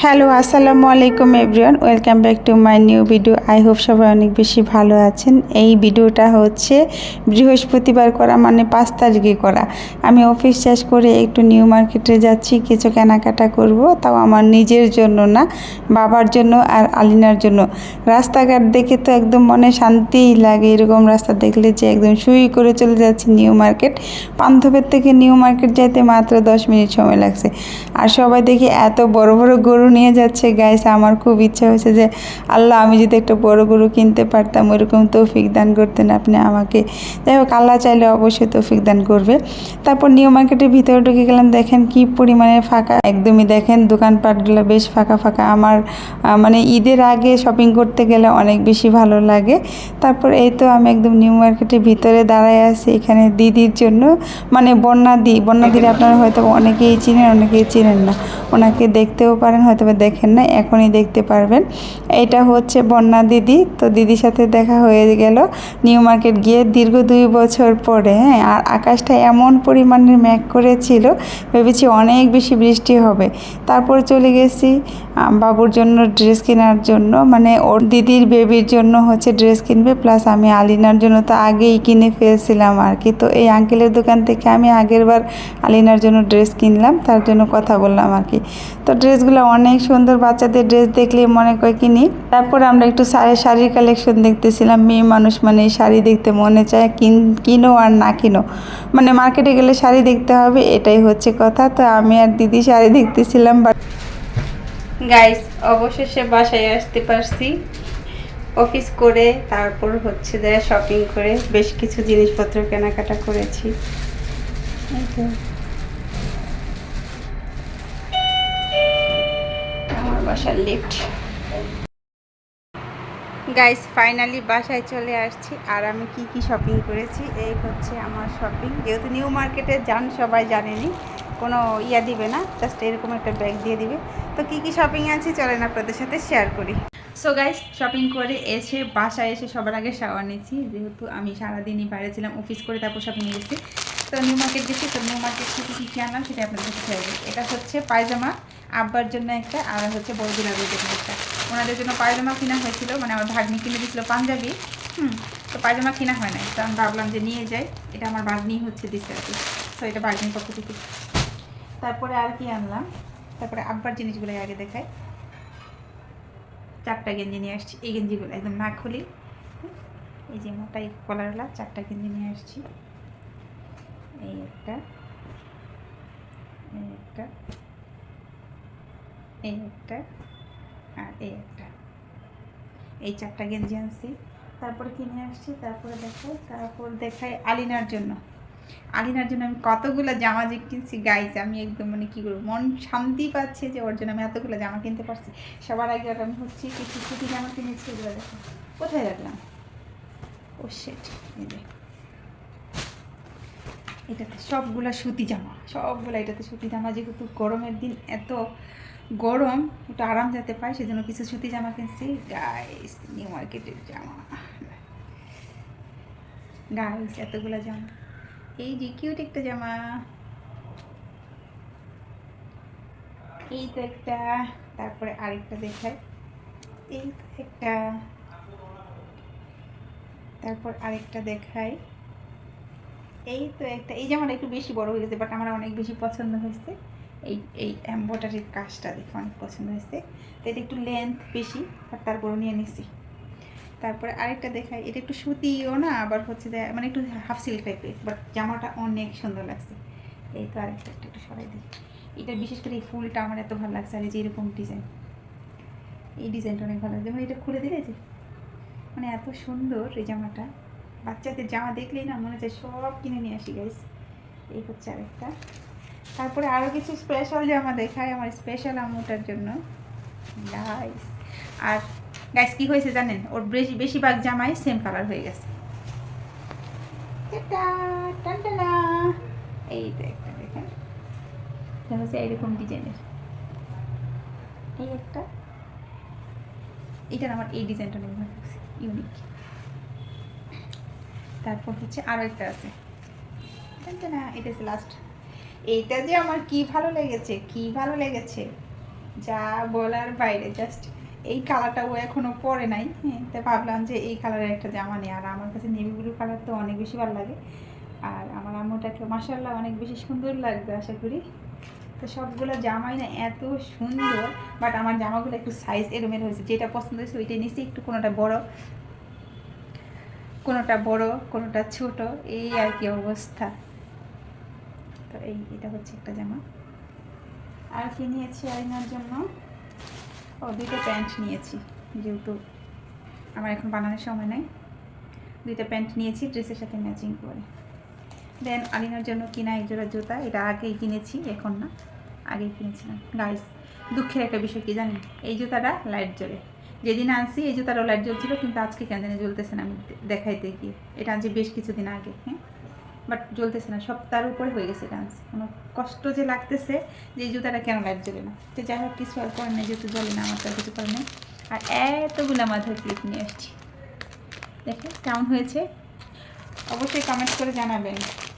Hello আসসালামু আলাইকুম everyone, welcome back to my new video. I hope সবাই অনেক বেশি ভালো আছেন। এই ভিডিওটা হচ্ছে বৃহস্পতিবার করা, মানে 5 তারিখে করা। আমি অফিস শেষ করে একটু নিউ মার্কেটে যাচ্ছি, কিছু কেনাকাটা করব, তাও আমার নিজের জন্য না, বাবার জন্য আর আলিনার জন্য। রাস্তাঘাট দেখে তো একদম মনে শান্তিই লাগে, এরকম রাস্তা দেখলে যে একদম শুই করে চলে যাচ্ছি নিউ মার্কেট। পান্থপের থেকে নিউ মার্কেট যাইতে মাত্র 10 মিনিট সময় লাগছে। আর সবাই দেখি এত বড় বড় গরু নিয়ে যাচ্ছে। গাইস, আমার খুব ইচ্ছা হয়েছে যে আল্লাহ, আমি যদি একটা বড় গরু কিনতে পারতাম, ওইরকম তৌফিক দান করতেন আপনি আমাকে। যাই হোক, আল্লাহ চাইলে অবশ্যই তৌফিক দান করবে। তারপর নিউ মার্কেটের ভিতরে ঢুকে গেলাম, দেখেন কি পরিমাণে ফাঁকা, একদমই দেখেন দোকানপাটগুলো বেশ ফাঁকা ফাঁকা। আমার মানে ঈদের আগে শপিং করতে গেলে অনেক বেশি ভালো লাগে। তারপর এই তো আমি একদম নিউ মার্কেটের ভিতরে দাঁড়ায় আছি, এখানে দিদির জন্য, মানে বন্যাদির আপনারা হয়তো অনেকেই চিনেন, অনেকেই চিনেন না। ওনাকে দেখতেও পারেন, হয়তো বা দেখেন না, এখনই দেখতে পারবেন। এটা হচ্ছে বন্যা দিদি। তো দিদির সাথে দেখা হয়ে গেল নিউ মার্কেট গিয়ে দীর্ঘ 2 বছর পরে। হ্যাঁ, আর আকাশটা এমন পরিমাণের মেঘ করেছিল, ভেবেছি অনেক বেশি বৃষ্টি হবে। তারপর চলে গেছি বাবুর জন্য ড্রেস কেনার জন্য, মানে ওর দিদির বেবির জন্য হচ্ছে ড্রেস কিনবে, প্লাস আমি আলিনার জন্য তো আগেই কিনে ফেলছিলাম আর কি। তো এই আঙ্কেলের দোকান থেকে আমি আগেরবার আলিনার জন্য ড্রেস কিনলাম, তার জন্য কথা বললাম আর কি। তো ড্রেসগুলো অনেক সুন্দর, বাচ্চাদের ড্রেস দেখলে মনে করে কিনি। তারপর আমরা একটু শাড়ির কালেকশন দেখতেছিলাম। মেয়ে মানুষ মানে শাড়ি দেখতে মনে চায়, কিনো আর না কিনো, মানে মার্কেটে গেলে শাড়ি দেখতে হবে, এটাই হচ্ছে কথা। তো আমি আর দিদি শাড়ি দেখতেছিলাম। বাট গাইস, অবশেষে বাসায় আসতে পারছি অফিস করে। তারপর হচ্ছে যে শপিং করে বেশ কিছু জিনিসপত্র কেনাকাটা করেছি। আমার বাসার লিফট। গাইস, ফাইনালি বাসায় চলে আসছি। আর আমি কি শপিং করেছি, এই হচ্ছে আমার শপিং। যেহেতু নিউ মার্কেটে যান, সবাই জানেনি, কোনো ইয়া দিবে না, জাস্ট এরকম একটা ব্যাগ দিয়ে দিবে। তো কি শপিং আছে চলেন আপনাদের সাথে শেয়ার করি। সো গাইস, শপিং করে এসে বাসায় এসে সবার আগে শাওয়ার নিয়েছি, যেহেতু আমি সারাদিনই বাইরে ছিলাম অফিস করে, তারপর শপিং গেছি। তো নিউ মার্কেট গেছি। তো নিউ মার্কেট থেকে কী আনলাম সেটা আপনাদের সাথে শেয়ার করি। এটা হচ্ছে পায়জামা, আব্বার জন্য একটা, আর হচ্ছে বড় দিনাদের জন্য একটা। ওনাদের জন্য পায়জামা কিনা হয়েছিল, মানে আমার ভাগ্নি কিনে দিয়েছিল পাঞ্জাবি। তো পায়জামা কিনা হয় নাই, তো আমি ভাবলাম যে নিয়ে যাই। এটা আমার ভাগ্নি হচ্ছে দিচ্ছে আর কি। তো এটা ভাগ্নির পক্ষ থেকে। তারপরে আর কি আনলাম, তারপরে আব্বার জিনিসগুলো আগে দেখাই। 4টা গেঞ্জি নিয়ে আসছি। এই গেঞ্জিগুলো একদম না খুলি, এই যে মোটাই কলারওয়ালা 4টা গেঞ্জি নিয়ে আসছি। এই একটা, এই একটা, এই একটা, আর এই একটা, এই 4টা গেঞ্জি আনছি। তারপরে কিনে আসছি। তারপর দেখাই আলিনার জন্য। আলিনার জন্য আমি কতগুলো জামা যে কিনছি গাইজ, আমি একদম মানে কী করবো, মন শান্তি পাচ্ছে যে ওর জন্য আমি এতগুলো জামা কিনতে পারছি। সবার আগে আমি হচ্ছে কিছু সুতি জামা কিনেছি, এগুলো দেখো কোথায় রাখলাম, ও সেট, এই যে এটাতে সবগুলা সুতি জামা, সবগুলো এটাতে সুতি জামা। যেহেতু গরমের দিন, এত গরম, একটু আরাম যাতে পায়, সেজন্য কিছু সুতি জামা কিনছি গাইস। নিউ মার্কেটের জামা গাইস, এতগুলো জামা। এই যে কিউট একটা জামা, এই তো একটা। তারপরে আরেকটা দেখাই, এই তো একটা। তারপর আরেকটা দেখাই, এই তো একটা। এই জামাটা একটু বেশি বড় হয়ে গেছে, বাট আমার অনেক বেশি পছন্দ হয়েছে। এই এমব্রয়ডারির কাজটা দেখে অনেক পছন্দ হয়েছে। তো এটা একটু লেন্থ বেশি, আর তারপরও নিয়ে নিচ্ছি। তারপরে আরেকটা দেখাই, এটা একটু সুতিও না, আবার হচ্ছে যে মানে একটু হাফ সিল্ক টাইপের, বাট জামাটা অনেক সুন্দর লাগছে। এই তো আরেকটা, একটু সরাই দিই। এটা বিশেষ করে এই ফুলটা আমার এত ভালো লাগছে, আর এই যে এরকম ডিজাইন, এই ডিজাইনটা অনেক ভালো লাগছে। যেমন এটা খুলে দিলে যে মানে এত সুন্দর এই জামাটা। বাচ্চাদের জামা দেখলেই না মনে হচ্ছে সব কিনে নিয়ে আসি গাইস। এই হচ্ছে আরেকটা। তারপরে আরও কিছু স্পেশাল জামা দেখায় আমার স্পেশাল আম্মুটার জন্য গাইস। আর গাইস কী হয়েছে জানেন, ওর বেশিরভাগ জামাই সেম কালার হয়ে গেছে। এই তো একটা দেখেন, এটা হচ্ছে এইরকম ডিজাইনের। এই একটা, এটার আমার এই ডিজাইনটা অনেক ভালো লাগছে, ইউনিক। তারপর হচ্ছে আরও একটা আছে, না এটা হচ্ছে লাস্ট। এইটা যে আমার কি ভালো লেগেছে, কি ভালো লেগেছে। যা বলার বাইরে। জাস্ট এই কালারটা ও এখনও পরে নাই, হ্যাঁ, তাই ভাবলাম যে এই কালারের একটা জামা নেই। আর আমার কাছে নেভি ব্লু কালার তো অনেক বেশি ভালো লাগে, আর আমার আম্মুটাকে মাশাআল্লাহ অনেক বেশি সুন্দর লাগবে আশা করি। তো সবগুলো জামাই না এত সুন্দর, বাট আমার জামাগুলো একটু সাইজ এরমের হয়েছে। যেটা পছন্দ হয়েছে ওইটাই নিচ্ছি, একটু কোনোটা বড় কোনোটা ছোট, এই আর কি অবস্থা। তো এটা হচ্ছে একটা জামা। আর কি নিয়েছি আইনার জন্য? দুইটা প্যান্ট নিয়েছি, যেহেতু আমার এখন বানানোর সময় নাই। দুইটা প্যান্ট নিয়েছি ড্রেসের সাথে ম্যাচিং করে। দেন আলিনার জন্য কিনা এক জোড়া জুতা, এটা আগেই কিনেছি, এখন না, আগেই কিনেছিলাম। গাইস, দুঃখের একটা বিষয় কি জানেন, এই জুতাটা লাইট জ্বলে। যেদিন আনছি এই জুতাটাও লাইট জ্বলছিল, কিন্তু আজকে কেন জানি জ্বলতেছে না। আমি দেখাইতে গিয়ে এটা আনছি বেশ কিছুদিন আগে, হ্যাঁ, বাট জ্বলতেছে না, সপ্তাহের উপরে হয়ে গেছে এটা আনছি। কোনো কষ্ট যে লাগতেছে যে এই জুতাটা কেন লাইট জ্বলে না। তো যাই হোক, কিছু আর করেন না, যেহেতু জ্বলে না, আমার তো কিছু করেন নেই। আর এতগুলো মাথার ক্লিপ নিয়ে আসছি, দেখে কেমন হয়েছে অবশ্যই কমেন্ট করে জানাবেন।